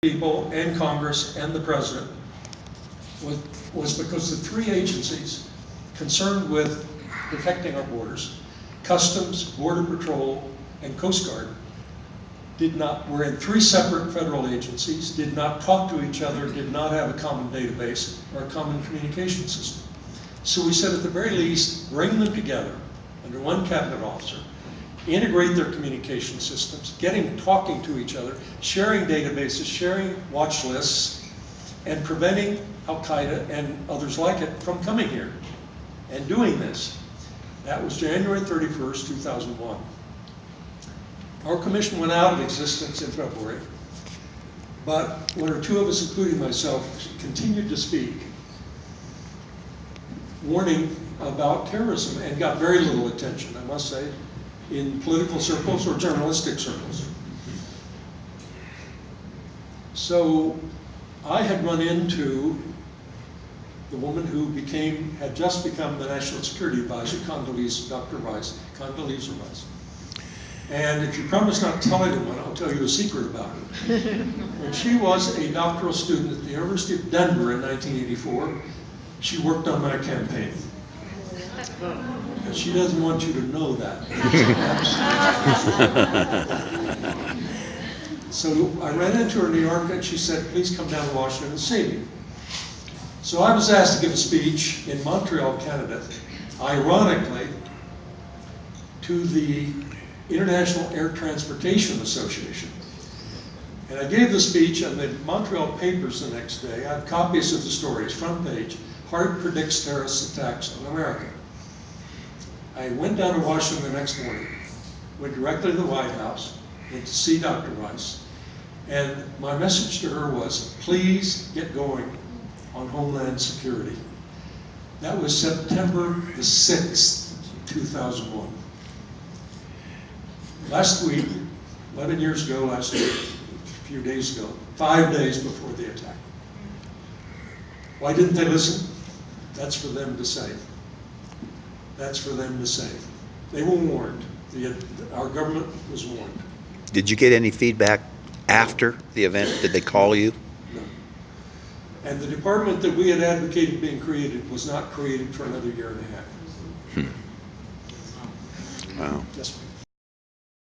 people and Congress and the President was, was because the three agencies concerned with protecting our borders, Customs, Border Patrol, and Coast Guard, were in three separate federal agencies, did not talk to each other, did not have a common database or a common communication system. So we said at the very least, bring them together under one cabinet officer, integrate their communication systems, talking to each other, sharing databases, sharing watch lists, and preventing Al-Qaeda and others like it from coming here and doing this. That was January 31st, 2001. Our commission went out of existence in February, but one or two of us, including myself, continued to speak, warning about terrorism, and got very little attention, I must say, in political circles or journalistic circles. So I had run into the woman who had just become the National Security Advisor, Dr. Rice, Condoleezza Rice. And if you promise not to tell anyone, I'll tell you a secret about her. When she was a doctoral student at the University of Denver in 1984, she worked on my campaign. And she doesn't want you to know that. So I ran into her in New York and she said, please come down to Washington and see me. So I was asked to give a speech in Montreal, Canada, ironically, to the International Air Transportation Association. And I gave the speech on the Montreal papers the next day. I have copies of the stories, front page, Hart predicts terrorist attacks on America. I went down to Washington the next morning, went directly to the White House, went to see Dr. Rice, and my message to her was, please get going on Homeland Security. That was September the 6th, 2001. Last week, 11 years ago, last week, a few days ago, 5 days before the attack. Why didn't they listen? That's for them to say. That's for them to say. They were warned. Our government was warned. Did you get any feedback after the event? Did they call you? No. And the department that we had advocated being created was not created for another year and a half. Wow. Yes.